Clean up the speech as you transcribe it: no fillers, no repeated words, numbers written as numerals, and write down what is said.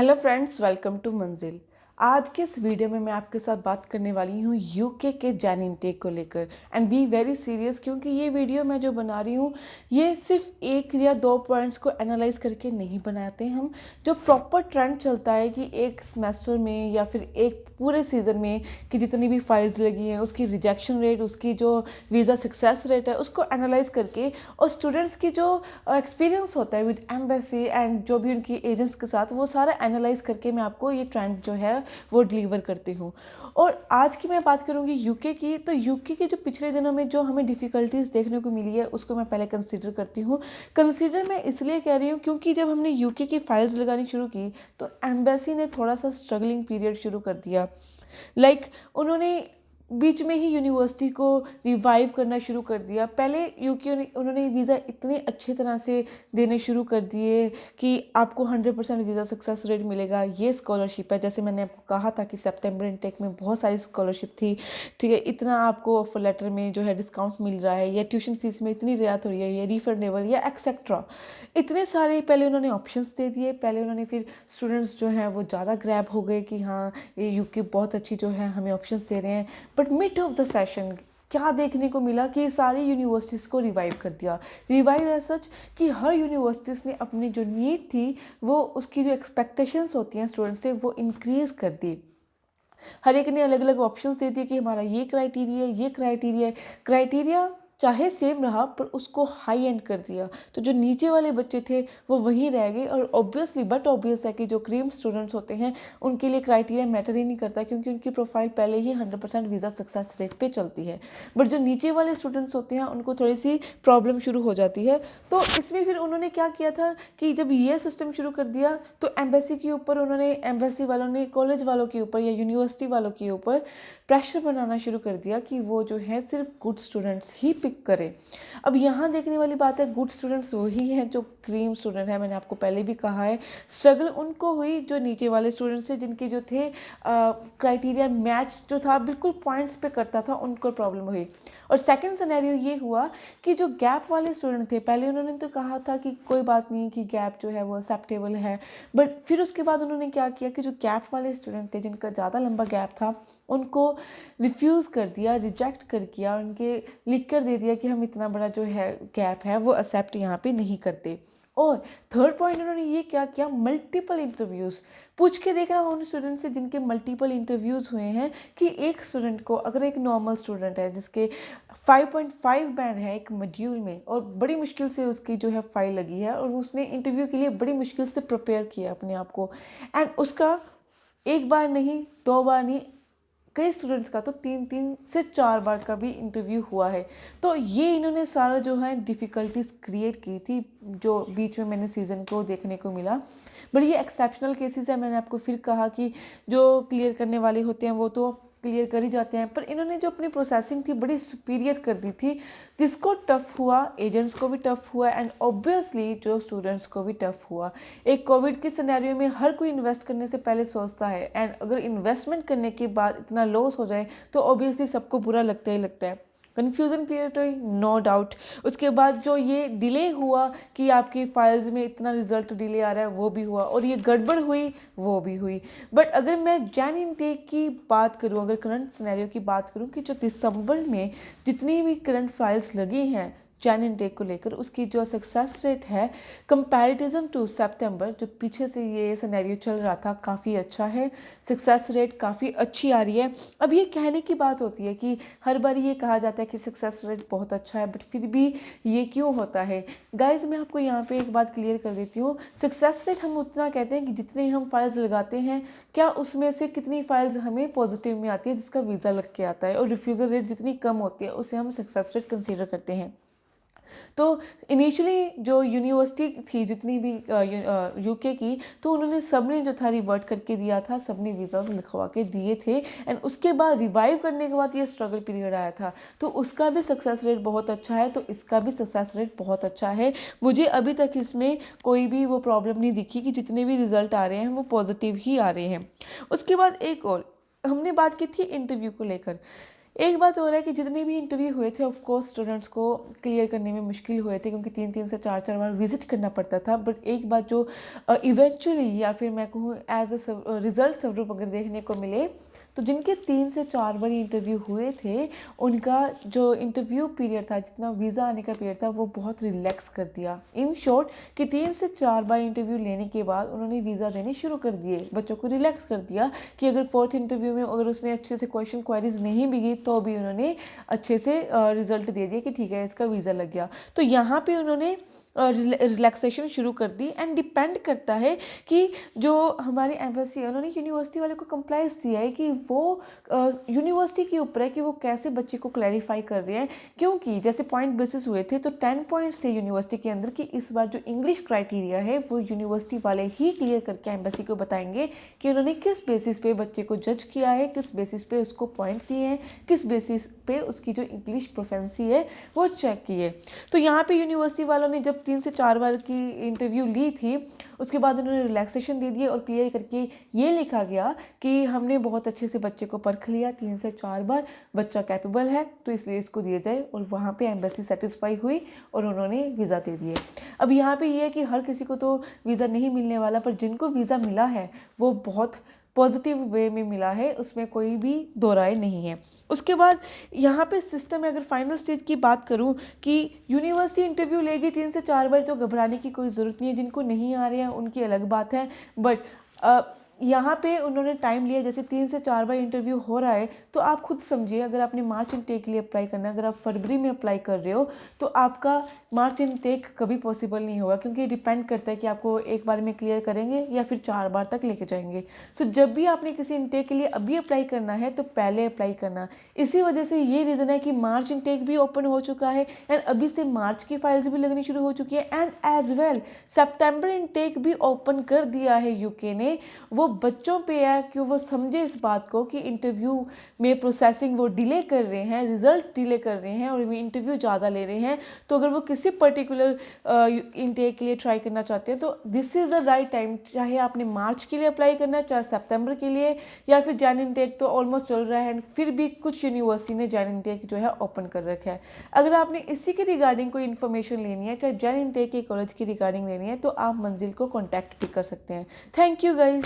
Hello friends, welcome to मंजिल। आज के इस वीडियो में मैं आपके साथ बात करने वाली हूँ यूके के जैन इनटेक को लेकर। एंड बी वेरी सीरियस, क्योंकि ये वीडियो मैं जो बना रही हूँ ये सिर्फ एक या दो पॉइंट्स को एनालाइज करके नहीं बनाते हम। जो प्रॉपर ट्रेंड चलता है कि एक सेमेस्टर में या फिर एक पूरे सीज़न में कि जितनी भी फाइल्स लगी हैं उसकी रिजेक्शन रेट, उसकी जो वीज़ा सक्सेस रेट है उसको एनालाइज करके, और स्टूडेंट्स की जो एक्सपीरियंस होता है विद एम्बेसी एंड जो भी उनकी एजेंट्स के साथ, वो सारा एनालाइज करके मैं आपको ये ट्रेंड जो है वो डिलीवर करती हूँ। और आज की मैं बात करूँगी यूके की। तो यूके के जो पिछले दिनों में जो हमें डिफ़िकल्टीज देखने को मिली है उसको मैं पहले कंसीडर करती हूँ। कंसीडर मैं इसलिए कह रही हूँ क्योंकि जब हमने यूके की फाइल्स लगानी शुरू की तो एम्बेसी ने थोड़ा सा स्ट्रगलिंग पीरियड शुरू कर दिया। उन्होंने बीच में ही यूनिवर्सिटी को रिवाइव करना शुरू कर दिया। पहले यूके उन्होंने वीज़ा इतने अच्छे तरह से देने शुरू कर दिए कि आपको 100% वीज़ा सक्सेस रेट मिलेगा, ये स्कॉलरशिप है। जैसे मैंने आपको कहा था कि सितंबर इनटेक में बहुत सारी स्कॉलरशिप थी, ठीक है, इतना आपको ऑफर लेटर में जो है डिस्काउंट मिल रहा है, या ट्यूशन फीस में इतनी रियायत हो रही है, या रिफंडेबल, या एक्सेट्रा। इतने सारे पहले उन्होंने ऑप्शंस दे दिए। पहले उन्होंने फिर स्टूडेंट्स जो हैं वो ज़्यादा ग्रैब हो गए कि हाँ ये यूके बहुत अच्छी जो है हमें ऑप्शंस दे रहे हैं। But mid of the session क्या देखने को मिला कि सारी यूनिवर्सिटीज़ को रिवाइव कर दिया। रिवाइव है सच कि हर यूनिवर्सिटीज़ ने अपनी जो नीड थी वो उसकी जो एक्सपेक्टेशंस होती हैं स्टूडेंट्स से वो इंक्रीज़ कर दी। हर एक ने अलग अलग ऑप्शंस दे दिए कि हमारा ये क्राइटेरिया है, ये क्राइटेरिया है। क्राइटेरिया चाहे सेम रहा पर उसको हाई एंड कर दिया, तो जो नीचे वाले बच्चे थे वो वहीं रह गए। और ऑब्वियसली बट ऑब्वियस है कि जो क्रीम स्टूडेंट्स होते हैं उनके लिए क्राइटेरिया मैटर ही नहीं करता, क्योंकि उनकी प्रोफाइल पहले ही 100% वीज़ा सक्सेस रेट पे चलती है। बट जो नीचे वाले स्टूडेंट्स होते हैं उनको थोड़ी सी प्रॉब्लम शुरू हो जाती है। तो इसमें फिर उन्होंने क्या किया था कि जब ये सिस्टम शुरू कर दिया तो एम्बेसी के ऊपर उन्होंने, एम्बेसी वालों ने कॉलेज वालों के ऊपर या यूनिवर्सिटी वालों के ऊपर प्रेशर बनाना शुरू कर दिया कि वो जो है सिर्फ गुड स्टूडेंट्स ही पिक करें। अब यहाँ देखने वाली बात है, गुड स्टूडेंट्स वही हैं जो क्रीम स्टूडेंट है। मैंने आपको पहले भी कहा है, स्ट्रगल उनको हुई जो नीचे वाले स्टूडेंट्स थे, जिनके जो थे क्राइटेरिया मैच जो था बिल्कुल पॉइंट्स पे करता था, उनको प्रॉब्लम हुई। और सेकंड सिनेरियो ये हुआ कि जो गैप वाले स्टूडेंट थे, पहले उन्होंने तो कहा था कि कोई बात नहीं कि गैप जो है वो एक्सेप्टेबल है, बट फिर उसके बाद उन्होंने क्या किया कि जो गैप वाले स्टूडेंट थे जिनका ज़्यादा लंबा गैप था उनको रिफ्यूज़ कर दिया, रिजेक्ट कर दिया, उनके लिख कर दे दिया कि हम इतना बड़ा जो है गैप है वो एक्सेप्ट यहाँ पे नहीं करते। और थर्ड पॉइंट उन्होंने ये क्या किया, मल्टीपल इंटरव्यूज़ पूछ के देखना उन स्टूडेंट से जिनके मल्टीपल इंटरव्यूज़ हुए हैं कि एक स्टूडेंट को, अगर एक नॉर्मल स्टूडेंट है जिसके 5.5 बैंड है एक मॉड्यूल में और बड़ी मुश्किल से उसकी जो है फाइल लगी है और उसने इंटरव्यू के लिए बड़ी मुश्किल से प्रिपेयर किया अपने आप को, एंड उसका एक बार नहीं, दो बार नहीं, कई स्टूडेंट्स का तो 3 से 4 बार का भी इंटरव्यू हुआ है। तो ये इन्होंने सारा जो है डिफ़िकल्टीज क्रिएट की थी जो बीच में मैंने सीज़न को देखने को मिला। बट ये एक्सेप्शनल केसेस है। मैंने आपको फिर कहा कि जो क्लियर करने वाले होते हैं वो तो क्लियर कर ही जाते हैं, पर इन्होंने जो अपनी प्रोसेसिंग थी बड़ी सुपीरियर कर दी थी, जिसको टफ हुआ, एजेंट्स को भी टफ हुआ एंड ऑब्वियसली जो स्टूडेंट्स को भी टफ हुआ। एक कोविड के सिनेरियो में हर कोई इन्वेस्ट करने से पहले सोचता है, एंड अगर इन्वेस्टमेंट करने के बाद इतना लॉस हो जाए तो ऑब्वियसली सबको बुरा लगता ही लगता है। कन्फ्यूज़न क्रिएट हुई, नो डाउट। उसके बाद जो ये डिले हुआ कि आपकी फाइल्स में इतना रिजल्ट डिले आ रहा है वो भी हुआ, और ये गड़बड़ हुई वो भी हुई। बट अगर मैं जैन इनटेक की बात करूँ, अगर करंट सिनेरियो की बात करूँ कि जो दिसंबर में जितनी भी करंट फाइल्स लगी हैं जैन इनटेक को लेकर, उसकी जो सक्सेस रेट है कंपैरिटिज्म टू सितंबर, जो पीछे से ये सिनेरियो चल रहा था, काफ़ी अच्छा है। सक्सेस रेट काफ़ी अच्छी आ रही है। अब ये कहने की बात होती है कि हर बार ये कहा जाता है कि सक्सेस रेट बहुत अच्छा है, बट फिर भी ये क्यों होता है? गाइज मैं आपको यहाँ पे एक बात क्लियर कर देती हूँ। सक्सेस रेट हम उतना कहते हैं कि जितने हम फाइल्स लगाते हैं, क्या उसमें से कितनी फाइल्स हमें पॉजिटिव में आती है जिसका वीज़ा लग के आता है, और रिफ्यूज़ल रेट जितनी कम होती है उसे हम सक्सेस रेट कंसीडर करते हैं। तो इनिशियली जो यूनिवर्सिटी थी जितनी भी यूके की, तो उन्होंने सबने जो था रिवर्ट करके दिया था, सबने वीज़ा लिखवा के दिए थे, एंड उसके बाद रिवाइव करने के बाद ये स्ट्रगल पीरियड आया था, तो उसका भी सक्सेस रेट बहुत अच्छा है, तो इसका भी सक्सेस रेट बहुत अच्छा है। मुझे अभी तक इसमें कोई भी वो प्रॉब्लम नहीं दिखी कि जितने भी रिजल्ट आ रहे हैं वो पॉजिटिव ही आ रहे हैं। उसके बाद एक और हमने बात की थी इंटरव्यू को लेकर। एक बात हो रहा है कि जितने भी इंटरव्यू हुए थे ऑफ कोर्स स्टूडेंट्स को क्लियर करने में मुश्किल हुए थे, क्योंकि 3 से 4 बार विजिट करना पड़ता था। बट एक बात जो इवेंचुअली या फिर मैं कहूँ एज अ रिजल्ट स्वरूप अगर देखने को मिले, तो जिनके 3 से 4 बार इंटरव्यू हुए थे उनका जो इंटरव्यू पीरियड था, जितना वीज़ा आने का पीरियड था, वो बहुत रिलैक्स कर दिया। इन शॉर्ट कि 3 से 4 बार इंटरव्यू लेने के बाद उन्होंने वीज़ा देने शुरू कर दिए, बच्चों को रिलैक्स कर दिया कि अगर 4th इंटरव्यू में अगर उसने अच्छे से क्वेश्चन क्वेरीज नहीं भी की तो भी उन्होंने अच्छे से रिजल्ट दे दिया कि ठीक है इसका वीज़ा लग गया। तो यहाँ पे उन्होंने रिलैक्सेशन शुरू कर दी। एंड डिपेंड करता है कि जो हमारी एम्बेसी है उन्होंने यूनिवर्सिटी वाले को कंप्लाइंस दिया है कि वो यूनिवर्सिटी के ऊपर है कि वो कैसे बच्चे को क्लैरिफाई कर रहे हैं, क्योंकि जैसे पॉइंट बेसिस हुए थे तो 10 पॉइंट्स थे यूनिवर्सिटी के अंदर कि इस बार जो इंग्लिश क्राइटेरिया है वो यूनिवर्सिटी वाले ही क्लियर करके एम्बेसी को बताएंगे कि उन्होंने किस बेसिस पे बच्चे को जज किया है, किस बेसिस पे उसको पॉइंट दिए हैं, किस बेसिस पे उसकी जो इंग्लिश प्रोफेंसी है वो चेक की है। तो यहाँ पे यूनिवर्सिटी वालों ने जब 3 से 4 बार की इंटरव्यू ली थी उसके बाद उन्होंने रिलैक्सेशन दे दिए और क्लियर करके ये लिखा गया कि हमने बहुत अच्छे से बच्चे को परख लिया, 3 से 4 बार बच्चा कैपेबल है तो इसलिए इसको दिया जाए। और वहाँ पे एम्बेसी सेटिस्फाई हुई और उन्होंने वीज़ा दे दिए। अब यहाँ पे ये है कि हर किसी को तो वीज़ा नहीं मिलने वाला, पर जिनको वीज़ा मिला है वो बहुत पॉजिटिव वे में मिला है, उसमें कोई भी दो राय नहीं है। उसके बाद यहाँ पे सिस्टम में अगर फाइनल स्टेज की बात करूँ कि यूनिवर्सिटी इंटरव्यू लेगी 3 से 4 बार तो घबराने की कोई ज़रूरत नहीं है। जिनको नहीं आ रहे हैं उनकी अलग बात है, बट यहाँ पे उन्होंने टाइम लिया। जैसे 3 से 4 बार इंटरव्यू हो रहा है तो आप खुद समझिए, अगर आपने मार्च इनटेक के लिए अप्लाई करना है, अगर आप फरवरी में अप्लाई कर रहे हो तो आपका मार्च इनटेक कभी पॉसिबल नहीं होगा, क्योंकि डिपेंड करता है कि आपको एक बार में क्लियर करेंगे या फिर 4 बार तक लेके जाएंगे। सो जब भी आपने किसी इनटेक के लिए अभी अप्लाई करना है तो पहले अप्लाई करना। इसी वजह से ये रीज़न है कि मार्च इनटेक भी ओपन हो चुका है एंड अभी से मार्च की फाइल्स भी लगनी शुरू हो चुकी है एंड एज वेल सितंबर इनटेक भी ओपन कर दिया है यूके ने। वो बच्चों पे है कि वो समझे इस बात को कि इंटरव्यू में प्रोसेसिंग वो डिले कर रहे हैं, रिजल्ट डिले कर रहे हैं और इंटरव्यू ज़्यादा ले रहे हैं। तो अगर वो किसी पर्टिकुलर इनटेक के लिए ट्राई करना चाहते हैं तो this is the right time, चाहे आपने मार्च के लिए अप्लाई करना है, चाहे सितंबर के लिए, या फिर जैन इनटेक तो ऑलमोस्ट चल रहा है एंड फिर भी कुछ यूनिवर्सिटी ने जैन इनटेक जो है ओपन कर रखा है। अगर आपने इसी के रिगार्डिंग कोई इन्फॉर्मेशन लेनी है, चाहे जैन इनटेक के कॉलेज की रिगार्डिंग लेनी है, तो आप मंजिल को कॉन्टैक्ट भी कर सकते हैं। Thank you guys.